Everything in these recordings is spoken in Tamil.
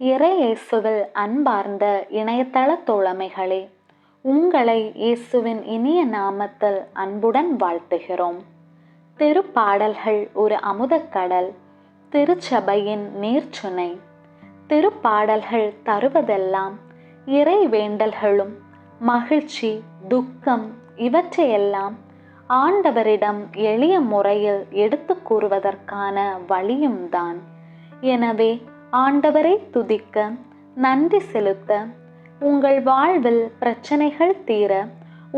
இறை இயேசுவில் அன்பார்ந்த இணையதள தோழமைகளே, உங்களை இயேசுவின் இனிய நாமத்தில் அன்புடன் வாழ்த்துகிறோம். திருப்பாடல்கள் ஒரு அமுதக்கடல், திருச்சபையின் நீர்ச்சுனை. திருப்பாடல்கள் தருவதெல்லாம் இறை வேண்டல்களும் மகிழ்ச்சி, துக்கம் இவற்றையெல்லாம் ஆண்டவரிடம் எளிய முறையில் எடுத்து கூறுவதற்கான வழியும் தான். எனவே ஆண்டவரை துதிக்க, நன்றி செலுத்த, உங்கள் வாழ்வில் பிரச்சனைகள் தீர,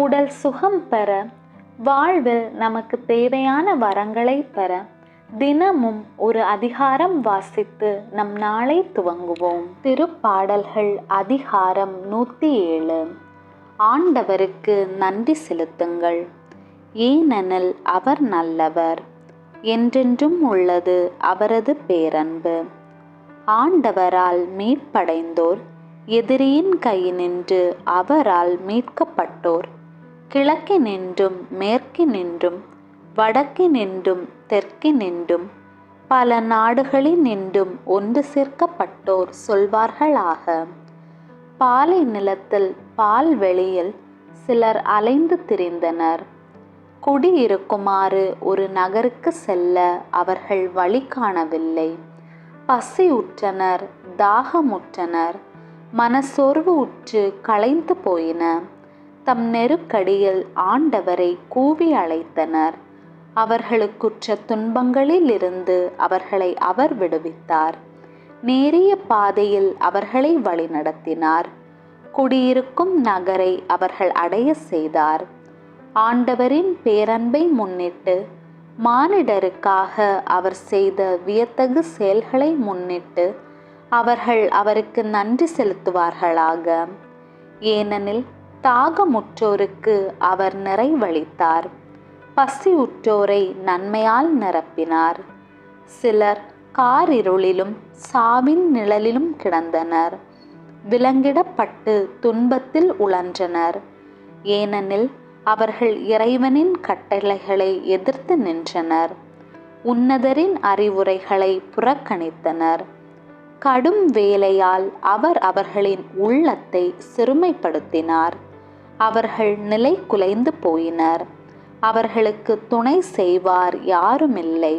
உடல் சுகம் பெற, வாழ்வில் நமக்கு தேவையான வரங்களை பெற தினமும் ஒரு அதிகாரம் வாசித்து நம் நாளை துவங்குவோம். திருப்பாடல்கள் அதிகாரம் 107. ஆண்டவருக்கு நன்றி செலுத்துங்கள், ஏனெனில் அவர் நல்லவர், என்றென்றும் உள்ளது அவரது பேரன்பு. ஆண்டவரால் மீட்படைந்தோர், எதிரியின் கையினின்று அவரால் மீட்கப்பட்டோர், கிழக்கினின்றும் மேற்கினின்றும் வடக்கினின்றும் தெற்கினின்றும் பல நாடுகளினின்றும் ஒன்று சேர்க்கப்பட்டோர் சொல்வார்களாக. பாலை நிலத்தில் பால்வெளியில் சிலர் அலைந்து திரிந்தனர். குடியிருக்குமாறு ஒரு நகருக்கு செல்ல அவர்கள் வழி காணவில்லை. பசியுற்றனர், தாகமுற்றனர், மனசோர்வு உற்று களைந்து போயின. தம் நெருக்கடியில் ஆண்டவரை கூவி அழைத்தனர். அவர்களுக்குற்ற துன்பங்களில் இருந்து அவர்களை அவர் விடுவித்தார். நேரிய பாதையில் அவர்களை வழிநடத்தினார். குடியிருக்கும் நகரை அவர்கள் அடைய செய்தார். ஆண்டவரின் பேரன்பை முன்னிட்டு, மானிடருக்காக அவர் செய்த வியத்தகு செயல்களை முன்னிட்டு அவர்கள் அவருக்கு நன்றி செலுத்துவார்களாக. ஏனெனில் தாகமுற்றோருக்கு அவர் நிறைவளித்தார், பசியுற்றோரை நன்மையால் நிரப்பினார். சிலர் காரிருளிலும் சாவின் நிழலிலும் கிடந்தனர், விலங்கிடப்பட்டு துன்பத்தில் உழன்றனர். ஏனெனில் அவர்கள் இறைவனின் கட்டளைகளை எதிர்த்து நின்றனர், உன்னதரின் அறிவுரைகளை புறக்கணித்தனர். கடும் வேலையால் அவர் அவர்களின் உள்ளத்தை சிறுமைப்படுத்தினார். அவர்கள் நிலை குலைந்து போயினர். அவர்களுக்கு துணை செய்வார் யாருமில்லை.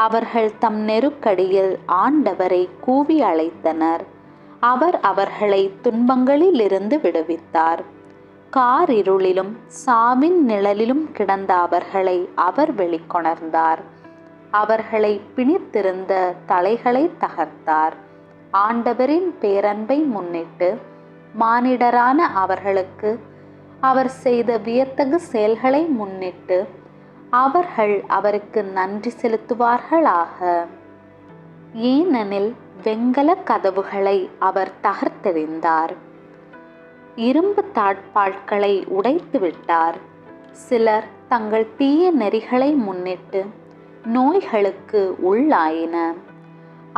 அவர்கள் தம் நெருக்கடியில் ஆண்டவரை கூவி அழைத்தனர். அவர் அவர்களை துன்பங்களிலிருந்து விடுவித்தார். காரிருளிலும் சாவின் நிழலிலும் கிடந்த அவர்களை அவர் வெளிக்கொணர்ந்தார். அவர்களை பிணித்திருந்த தலைகளை தகர்த்தார். ஆண்டவரின் பேரன்பை முன்னிட்டு மானிடரான அவர்களுக்கு அவர் செய்த வியத்தகு செயல்களை முன்னிட்டு அவர்கள் அவருக்கு நன்றி செலுத்துவார்களாக. ஏனெனில் வெண்கல கதவுகளை அவர் தகர்த்தெறிந்தார், இரும்பு தாழ்பாள்களை உடைத்து விட்டார். சிலர் தங்கள் தீய நெறிகளை முன்னிட்டு நோய்களுக்கு உள்ளாயின.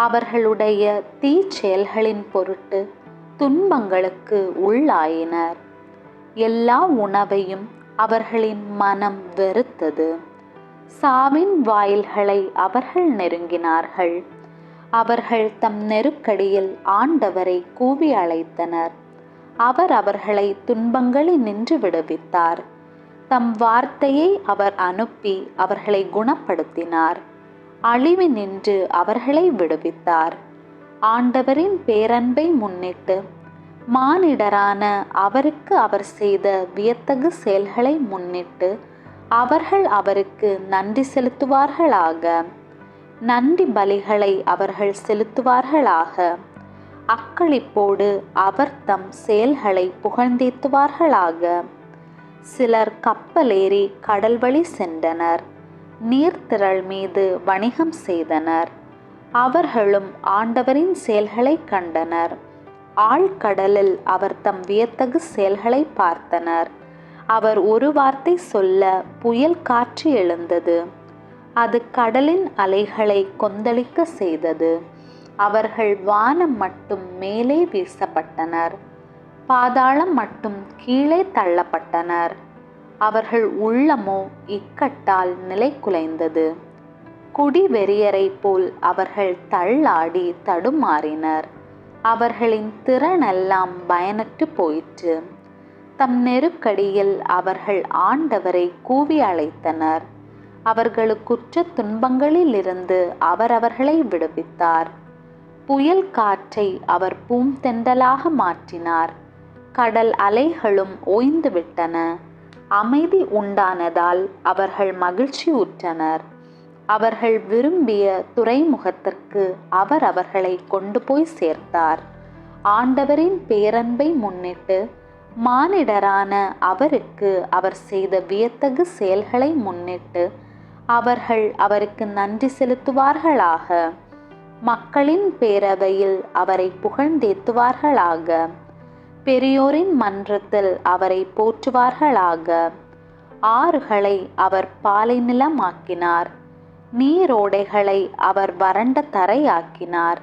அவர்களுடைய தீச்செயல்களின் பொருட்டு துன்பங்களுக்கு உள்ளாயினர். எல்லா உணவையும் அவர்களின் மனம் வெறுத்தது. சாவின் வாயில்களை அவர்கள் நெருங்கினார்கள். அவர்கள் தம் நெருக்கடியில் ஆண்டவரை கூவி அழைத்தனர். அவர் அவர்களை துன்பங்களினின்று விடுவித்தார். தம் வார்த்தையை அவர் அனுப்பி அவர்களை குணப்படுத்தினார். அழிவினின்று அவர்களை விடுவித்தார். ஆண்டவரின் பேரன்பை முன்னிட்டு, மானிடரான அவருக்கு அவர் செய்த வியத்தகு செயல்களை முன்னிட்டு அவர்கள் அவருக்கு நன்றி செலுத்துவார்களாக. நன்றி பலிகளை அவர்கள் செலுத்துவார்களாக. அக்களிப்போடு அவர் தம் செயல்களை புகழ்ந்தேத்துவார்களாக. சிலர் கப்பலேறி கடல் வழி சென்றனர், நீர்த்திரள் மீது வணிகம் செய்தனர். அவர்களும் ஆண்டவரின் செயல்களை கண்டனர். ஆழ்கடலில் அவர் தம் வியத்தகு செயல்களை பார்த்தனர். அவர் ஒரு வார்த்தை சொல்ல புயல் காற்று எழுந்தது. அது கடலின் அலைகளை கொந்தளிக்க செய்தது. அவர்கள் வானம் மட்டும் மேலே வீசப்பட்டனர், பாதாளம் மட்டும் கீழே தள்ளப்பட்டனர். அவர்கள் உள்ளமோ இக்கட்டால் நிலை குலைந்தது. குடிவெறியரை போல் அவர்கள் தள்ளாடி தடுமாறினர். அவர்களின் திறனெல்லாம் பயனற்று போயிற்று. தம் நெருக்கடியில் அவர்கள் ஆண்டவரை கூவி அழைத்தனர். அவர்களுக்குற்ற துன்பங்களிலிருந்து அவர் அவர்களை விடுவித்தார். புயல் காற்றை அவர் பூந்தெண்டலாக மாற்றினார். கடல் அலைகளும் ஓய்ந்துவிட்டன. அமைதி உண்டானதால் அவர்கள் மகிழ்ச்சியுற்றனர். அவர்கள் விரும்பிய துறைமுகத்திற்கு அவர் அவர்களை கொண்டு போய் சேர்த்தார். ஆண்டவரின் பேரன்பை முன்னிட்டு, மானிடரான அவருக்கு அவர் செய்த வியத்தகு செயல்களை முன்னிட்டு அவர்கள் அவருக்கு நன்றி செலுத்துவார்களாக. மக்களின் பேரவையில் அவரை புகழ்ந்தேத்துவார்களாக. பெரியோரின் மன்றத்தில் அவரை போற்றுவார்களாக. ஆறுகளை அவர் பாலை நிலமாக்கினார். நீரோடைகளை அவர் வறண்ட தரையாக்கினார்.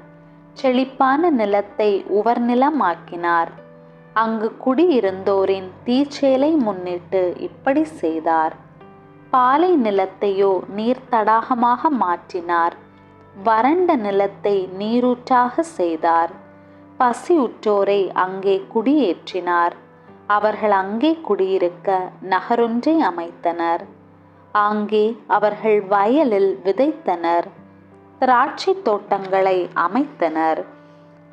செழிப்பான நிலத்தை உவர் நிலமாக்கினார். அங்கு குடியிருந்தோரின் தீச்செயலை முன்னிட்டு இப்படி செய்தார். பாலை நிலத்தையோ நீர்த்தடாகமாக மாற்றினார். வறண்ட நிலத்தை நீரூற்றாக செய்தார். பசியுற்றோரை அங்கே குடியேற்றினார். அவர்கள் அங்கே குடியிருக்க நகரொன்றை அமைத்தனர். அங்கே அவர்கள் வயலில் விதைத்தனர். திராட்சை தோட்டங்களை அமைத்தனர்.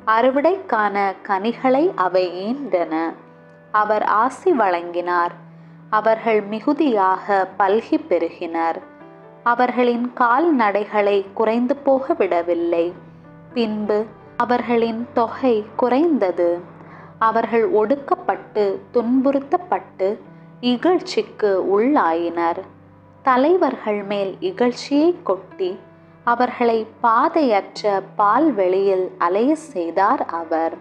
அறுவடைக்கான கனிகளை அவை ஈன்றன. அவர் ஆசி வழங்கினார். அவர்கள் மிகுதியாக பல்கி பெருகினர். அவர்களின் கால்நடைகளை குறைந்து போக விடவில்லை. பின்பு அவர்களின் தொகை குறைந்தது. அவர்கள் ஒடுக்கப்பட்டு துன்புறுத்தப்பட்டு இகழ்ச்சிக்கு உள்ளாயினர். தலைவர்கள் மேல் இகழ்ச்சியை கொட்டி அவர்களை பாதையற்ற பால்வெளியில் அலைய செய்தார் அவர்.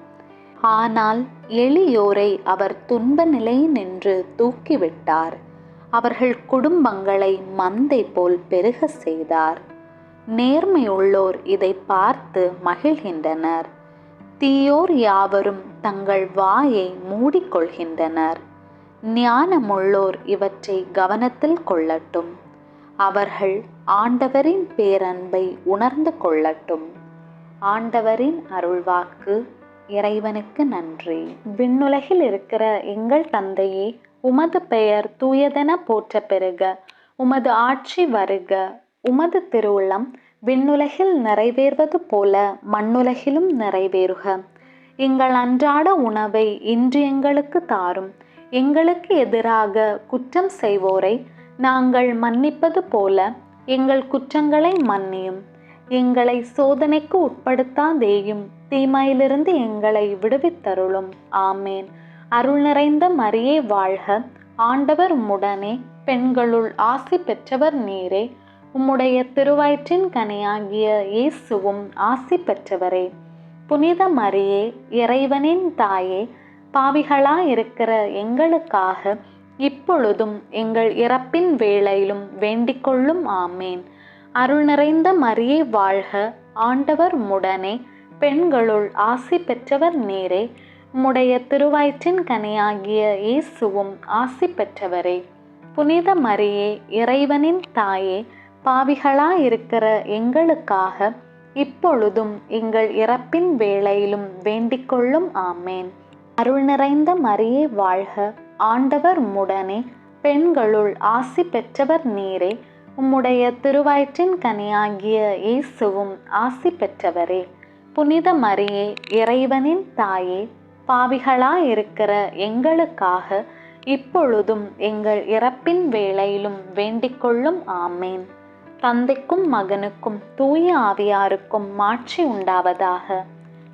ஆனால் எளியோரை அவர் துன்ப நிலையினின்று தூக்கிவிட்டார். அவர்கள் குடும்பங்களை மந்தை போல் பெருக செய்தார். நேர்மையுள்ளோர் இதை பார்த்து மகிழ்கின்றனர். தீயோர் யாவரும் தங்கள் வாயை மூடிக்கொள்கின்றனர். ஞானமுள்ளோர் இவற்றை கவனத்தில் கொள்ளட்டும். அவர்கள் ஆண்டவரின் பேரன்பை உணர்ந்து கொள்ளட்டும். ஆண்டவரின் அருள்வாக்கு. இறைவனுக்கு நன்றி. விண்ணுலகில் இருக்கிற எங்கள் தந்தையே, உமது பெயர் தூயதென போற்ற பெறுக. உமது ஆட்சி வருக. உமது திருவுளம் விண்ணுலகில் நிறைவேறுவது போல மண்ணுலகிலும் நிறைவேறுக. எங்கள் அன்றாட உணவை இன்று எங்களுக்கு தாரும். எங்களுக்கு எதிராக குற்றம் செய்வோரை நாங்கள் மன்னிப்பது போல எங்கள் குற்றங்களை மன்னியும். எங்களை சோதனைக்கு உட்படுத்தாதேயும், தீமையிலிருந்து எங்களை விடுவித்தருளும். ஆமேன். அருள் நிறைந்த மரியே வாழ்க. ஆண்டவர் உம்முடனே, பெண்களுள் ஆசி பெற்றவர் நீரே. உம்முடைய திருவயிற்றின் கனியாகிய இயேசுவும் ஆசி பெற்றவரே. புனித மரியே, இறைவனின் தாயே, பாவிகளாயிருக்கிற எங்களுக்காக இப்பொழுதும் எங்கள் இறப்பின் வேளையிலும் வேண்டிக்கொள்ளும். ஆமேன். அருள் நிறைந்த மரியே வாழ்க. ஆண்டவர் உம்முடனே, பெண்களுள் ஆசி பெற்றவர் நீரே. உம்முடைய திருவயிற்றின் கனியாகிய இயேசுவும் ஆசி பெற்றவரே. புனித மரியே, இறைவனின் தாயே, பாவிகளாயிருக்கிற எங்களுக்காக இப்பொழுதும் எங்கள் இறப்பின் வேளையிலும் வேண்டிக்கொள்ளும். ஆமேன். அருள் நிறைந்த மரியே வாழ்க. ஆண்டவர் உம்முடனே, பெண்களுள் ஆசி பெற்றவர் நீரே. உம்முடைய திருவயிற்றின் கனியாகிய இயேசுவும் ஆசி பெற்றவரே. புனித மரியே, இறைவனின் தாயே, பாவிகளாயிருக்கிற எங்களுக்காக இப்பொழுதும் எங்கள் இறப்பின் வேளையிலும் வேண்டிக்கொள்ளும். ஆமேன். தந்தைக்கும் மகனுக்கும் தூய ஆவியாருக்கும் மாட்சி உண்டாவதாக.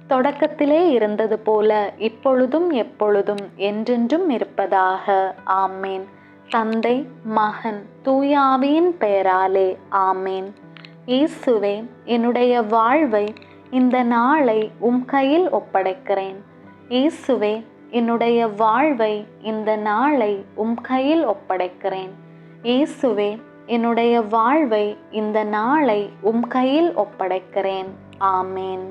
தொடக்கத்திலே இருந்தது போல இப்பொழுதும் எப்பொழுதும் என்றென்றும் இருப்பதாக. ஆமேன். தந்தை, மகன், தூய ஆவியின் பெயராலே. ஆமேன். இயேசுவே, என்னுடைய வாழ்வை இந்த நாளை உம் கையில் ஒப்படைக்கிறேன். இயேசுவே, என்னுடைய வாழ்வை இந்த நாளை உம் கையில் ஒப்படைக்கிறேன். இயேசுவே, என்னுடைய வாழ்வை இந்த நாளை உம் கையில் ஒப்படைக்கிறேன். ஆமேன்.